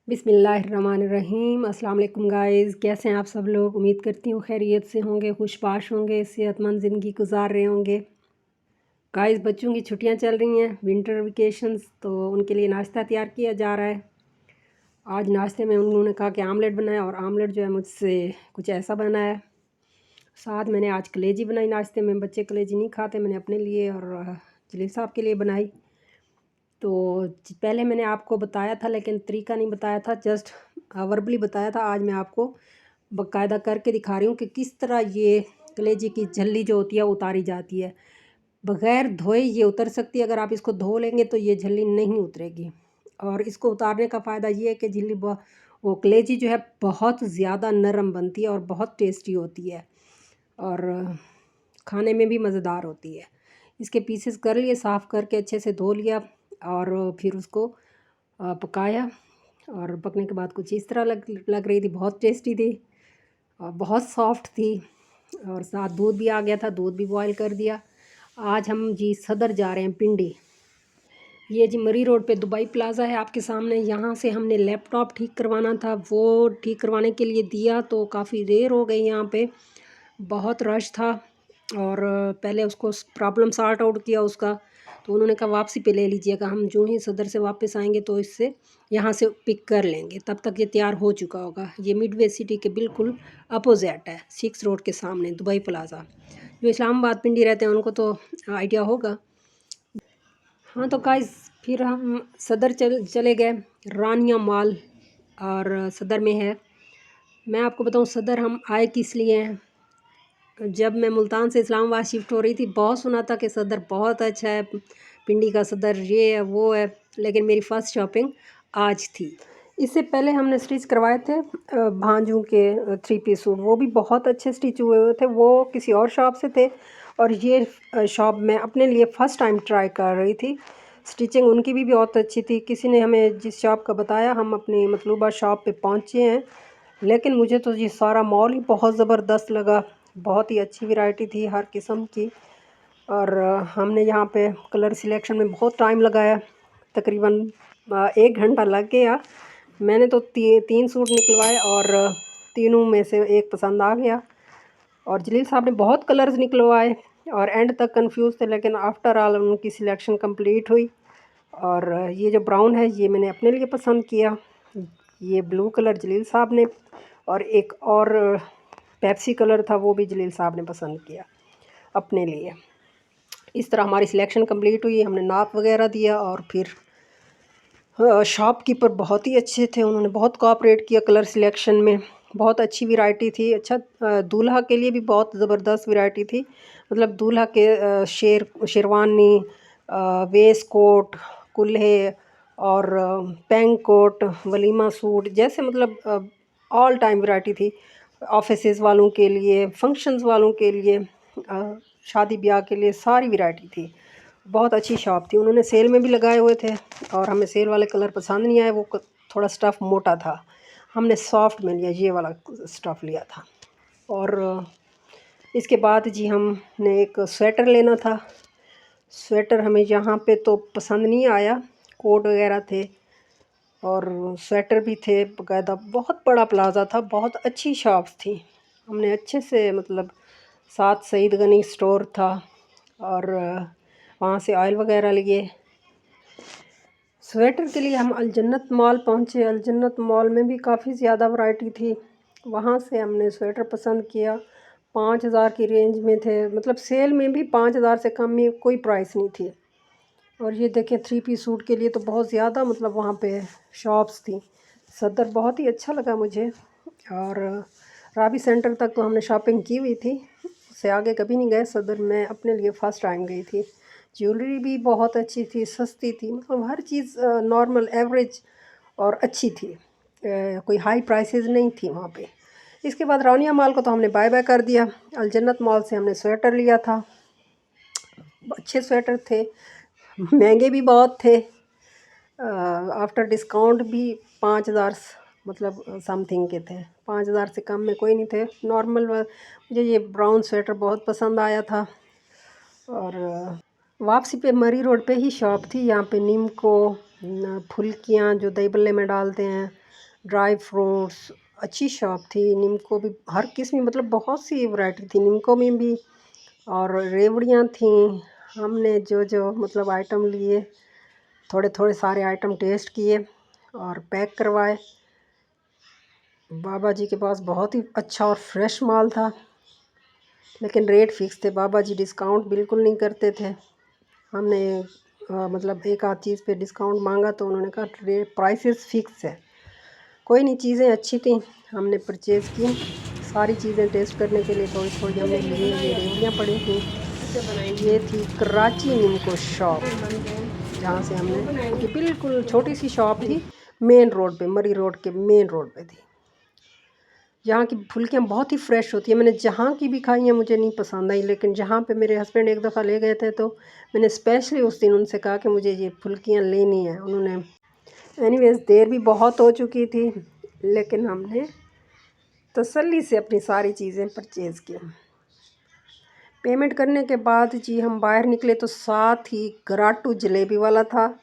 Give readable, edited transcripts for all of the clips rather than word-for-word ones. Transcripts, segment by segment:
बिस्मिल्लाहिर्रहमानिर्रहीम। अस्सलाम वालेकुम गाइज़, कैसे हैं आप सब लोग। उम्मीद करती हूँ खैरियत से होंगे, खुशबाश होंगे, सेहतमंद ज़िंदगी गुजार रहे होंगे। गाइज़, बच्चों की छुट्टियां चल रही हैं, विंटर वेकेशंस, तो उनके लिए नाश्ता तैयार किया जा रहा है। आज नाश्ते में उन्होंने कहा कि आमलेट बनाया, और आमलेट जो है मुझसे कुछ ऐसा बना है। साथ मैंने आज कलेजी बनाई नाश्ते में। बच्चे कलेजी नहीं खाते, मैंने अपने लिए और जलील साहब के लिए बनाई। तो पहले मैंने आपको बताया था, लेकिन तरीका नहीं बताया था, जस्ट वर्बली बताया था। आज मैं आपको बाकायदा करके दिखा रही हूँ कि किस तरह ये कलेजी की झल्ली जो होती है उतारी जाती है। बग़ैर धोए ये उतर सकती है, अगर आप इसको धो लेंगे तो ये झल्ली नहीं उतरेगी। और इसको उतारने का फ़ायदा ये है कि झिल्ली वो कलेजी जो है बहुत ज़्यादा नरम बनती है और बहुत टेस्टी होती है, और खाने में भी मज़ेदार होती है। इसके पीसेस कर लिए, साफ़ करके अच्छे से धो लिया, और फिर उसको पकाया। और पकने के बाद कुछ इस तरह लग रही थी, बहुत टेस्टी थी और बहुत सॉफ्ट थी, और साथ दूध भी आ गया था, दूध भी बॉयल कर दिया। आज हम जी सदर जा रहे हैं, पिंडी। ये जी मरी रोड पे दुबई प्लाज़ा है आपके सामने। यहाँ से हमने लैपटॉप ठीक करवाना था, वो ठीक करवाने के लिए दिया, तो काफ़ी देर हो गई। यहाँ पे बहुत रश था, और पहले उसको प्रॉब्लम सॉर्ट आउट किया उसका, तो उन्होंने कहा वापसी पे ले लीजिएगा, हम जो ही सदर से वापस आएंगे तो इससे यहाँ से पिक कर लेंगे, तब तक ये तैयार हो चुका होगा। ये मिडवे सिटी के बिल्कुल अपोजिट है, 6 रोड के सामने दुबई प्लाज़ा। जो इस्लामाबाद पिंडी रहते हैं उनको तो आइडिया होगा। हाँ, तो गाइस फिर हम सदर चले गए। रानिया मॉल और सदर में है। मैं आपको बताऊँ सदर हम आए किस लिए हैं। जब मैं मुल्तान से इस्लामाबाद शिफ्ट हो रही थी, बहुत सुना था कि सदर बहुत अच्छा है, पिंडी का सदर ये है वो है, लेकिन मेरी फ़र्स्ट शॉपिंग आज थी। इससे पहले हमने स्टिच करवाए थे भांजू के 3 पीस सूट, वो भी बहुत अच्छे स्टिच हुए हुए थे। वो किसी और शॉप से थे, और ये शॉप मैं अपने लिए फ़र्स्ट टाइम ट्राई कर रही थी। स्टिचिंग उनकी भी बहुत अच्छी थी। किसी ने हमें जिस शॉप का बताया, हम अपनी मतलूबा शॉप पे पहुँचे हैं, लेकिन मुझे तो ये सारा मॉल ही बहुत ज़बरदस्त लगा। बहुत ही अच्छी वैरायटी थी हर किस्म की, और हमने यहाँ पे कलर सिलेक्शन में बहुत टाइम लगाया, तकरीबन 1 घंटा लग गया। मैंने तो 3 सूट निकलवाए, और तीनों में से एक पसंद आ गया। और जलील साहब ने बहुत कलर्स निकलवाए, और एंड तक कंफ्यूज थे, लेकिन आफ्टर ऑल उनकी सिलेक्शन कंप्लीट हुई। और ये जो ब्राउन है ये मैंने अपने लिए पसंद किया, ये ब्लू कलर जलील साहब ने, और एक और पेप्सी कलर था वो भी जलील साहब ने पसंद किया अपने लिए। इस तरह हमारी सिलेक्शन कंप्लीट हुई, हमने नाप वगैरह दिया, और फिर शॉपकीपर बहुत ही अच्छे थे, उन्होंने बहुत कोऑपरेट किया कलर सिलेक्शन में। बहुत अच्छी वैरायटी थी। अच्छा, दूल्हा के लिए भी बहुत ज़बरदस्त वैरायटी थी। मतलब दूल्हा के शेरवानी, वेस्ट कोट, कुल्हे, और पेंग कोट, वलीमा सूट, जैसे मतलब ऑल टाइम वैरायटी थी। ऑफिसेज़ वालों के लिए, फंक्शंस वालों के लिए, शादी ब्याह के लिए सारी वैरायटी थी। बहुत अच्छी शॉप थी। उन्होंने सेल में भी लगाए हुए थे, और हमें सेल वाले कलर पसंद नहीं आए, वो थोड़ा स्टफ़ मोटा था। हमने सॉफ्ट में लिया, ये वाला स्टफ़ लिया था। और इसके बाद जी हमने एक स्वेटर लेना था। स्वेटर हमें यहाँ पे तो पसंद नहीं आया, कोट वगैरह थे और स्वेटर भी थे बाकायदा। बहुत बड़ा प्लाज़ा था, बहुत अच्छी शॉप्स थी। हमने अच्छे से मतलब साथ सईद गनी स्टोर था, और वहाँ से ऑयल वगैरह लिए। स्वेटर के लिए हम अलजन्नत मॉल पहुँचे। अलजन्नत मॉल में भी काफ़ी ज़्यादा वैरायटी थी। वहाँ से हमने स्वेटर पसंद किया। 5,000 की रेंज में थे, मतलब सेल में भी 5,000 से कम में कोई प्राइस नहीं थी। और ये देखें 3 पीस सूट के लिए तो बहुत ज़्यादा मतलब वहाँ पे शॉप्स थी। सदर बहुत ही अच्छा लगा मुझे, और राबी सेंटर तक तो हमने शॉपिंग की हुई थी, उससे आगे कभी नहीं गए। सदर में अपने लिए फ़र्स्ट टाइम गई थी। ज्वेलरी भी बहुत अच्छी थी, सस्ती थी, मतलब हर चीज़ नॉर्मल एवरेज और अच्छी थी। कोई हाई प्राइसेस नहीं थी वहाँ पे। इसके बाद रानिया मॉल को तो हमने बाय बाय कर दिया। अलजन्नत मॉल से हमने स्वेटर लिया था। अच्छे स्वेटर थे, महंगे भी बहुत थे। आफ्टर डिस्काउंट भी 5,000 मतलब समथिंग के थे। 5,000 से कम में कोई नहीं थे। नॉर्मल मुझे ये ब्राउन स्वेटर बहुत पसंद आया था, और वापसी पे मरी रोड पे ही शॉप थी। यहाँ पे नीम को फुल्कियाँ जो दही बल्ले में डालते हैं, ड्राई फ्रूट्स, अच्छी शॉप थी। नीम को भी हर किस्म मतलब बहुत सी वैरायटी थी नीम को में भी, और रेवड़ियाँ थीं। हमने जो जो मतलब आइटम लिए, थोड़े थोड़े सारे आइटम टेस्ट किए और पैक करवाए। बाबा जी के पास बहुत ही अच्छा और फ्रेश माल था, लेकिन रेट फिक्स थे। बाबा जी डिस्काउंट बिल्कुल नहीं करते थे। हमने मतलब एक आध चीज़ पे डिस्काउंट मांगा तो उन्होंने कहा रेट प्राइसेस फिक्स है। कोई नहीं, चीज़ें अच्छी थी, हमने परचेज़ की। सारी चीज़ें टेस्ट करने के लिए थोड़ी थोड़ी हमने ली। ये रेवड़ियाँ पड़ी थी। ये थी कराची नीम को शॉप, जहाँ से हमने, कि बिल्कुल छोटी सी शॉप थी, मेन रोड पे, मरी रोड के मेन रोड पे थी। यहाँ की फुल्कियाँ बहुत ही फ्रेश होती है। मैंने जहाँ की भी खाई हैं मुझे नहीं पसंद आई, लेकिन जहाँ पे मेरे हस्बैंड एक दफ़ा ले गए थे तो मैंने स्पेशली उस दिन उनसे कहा कि मुझे ये फुल्कियाँ लेनी है। उन्होंने, एनीवेज़ देर भी बहुत हो चुकी थी, लेकिन हमने तसल्ली से अपनी सारी चीज़ें परचेज़ की। पेमेंट करने के बाद जी हम बाहर निकले तो साथ ही गराटू जलेबी वाला था।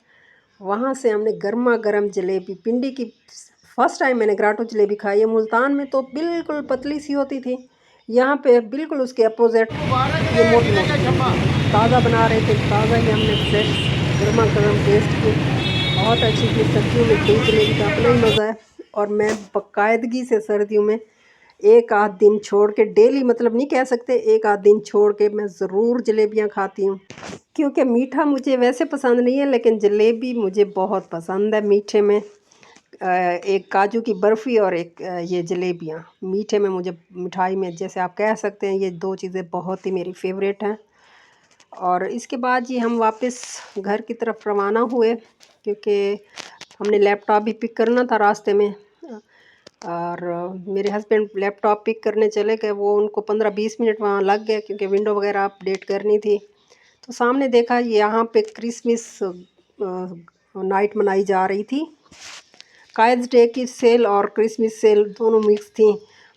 वहाँ से हमने गर्मा गर्म जलेबी, पिंडी की फ़र्स्ट टाइम मैंने गराटू जलेबी खाई है। मुल्तान में तो बिल्कुल पतली सी होती थी, यहाँ पे बिल्कुल उसके अपोजिट ये मोटी मोटी ताज़ा बना रहे थे। ताज़ा ही हमने फ्रेश गर्मा गर्म टेस्ट की, बहुत अच्छी थी। सर्दियों में दही जलेबी का अपना ही मज़ा है, और मैं बाकायदगी से सर्दियों में एक आध दिन छोड़ के, डेली मतलब नहीं कह सकते, एक आध दिन छोड़ के मैं ज़रूर जलेबियाँ खाती हूँ। क्योंकि मीठा मुझे वैसे पसंद नहीं है, लेकिन जलेबी मुझे बहुत पसंद है। मीठे में एक काजू की बर्फ़ी और एक ये जलेबियाँ। मीठे में मुझे, मिठाई में जैसे आप कह सकते हैं, ये दो चीज़ें बहुत ही मेरी फेवरेट हैं। और इसके बाद जी हम वापस घर की तरफ रवाना हुए, क्योंकि हमने लैपटॉप भी पिक करना था रास्ते में। और मेरे हस्बैंड लैपटॉप पिक करने चले गए, वो उनको 15-20 मिनट वहाँ लग गए, क्योंकि विंडो वगैरह अपडेट करनी थी। तो सामने देखा यहाँ पे क्रिसमस नाइट मनाई जा रही थी। कायद डे की सेल और क्रिसमस सेल दोनों मिक्स थी।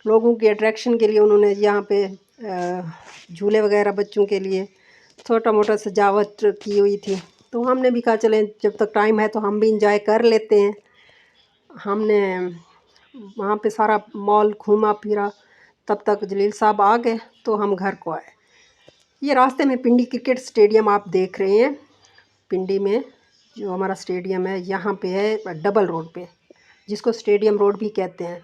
लोगों के अट्रैक्शन के लिए उन्होंने यहाँ पे झूले वगैरह बच्चों के लिए छोटा मोटा सजावट की हुई थी। तो हमने भी कहा चलें, जब तक टाइम है तो हम भी इंजॉय कर लेते हैं। हमने वहाँ पे सारा मॉल घूमा फिरा, तब तक जलील साहब आ गए तो हम घर को आए। ये रास्ते में पिंडी क्रिकेट स्टेडियम आप देख रहे हैं। पिंडी में जो हमारा स्टेडियम है यहाँ पे है, डबल रोड पे, जिसको स्टेडियम रोड भी कहते हैं।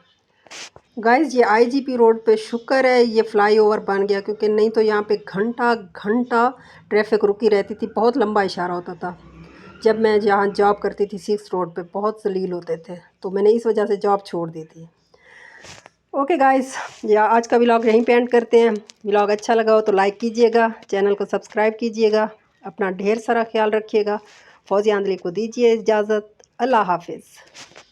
गाइस ये आईजीपी रोड पे शुक्र है ये फ्लाईओवर बन गया, क्योंकि नहीं तो यहाँ पे घंटा घंटा ट्रैफिक रुकी रहती थी। बहुत लंबा इशारा होता था। जब मैं जहाँ जॉब करती थी 6 रोड पे, बहुत जलील होते थे, तो मैंने इस वजह से जॉब छोड़ दी थी। ओके गाइस, या आज का व्लॉग यहीं पे एंड करते हैं। व्लॉग अच्छा लगा हो तो लाइक कीजिएगा, चैनल को सब्सक्राइब कीजिएगा, अपना ढेर सारा ख्याल रखिएगा। फौजिया आंदली को दीजिए इजाज़त। अल्लाह हाफिज़।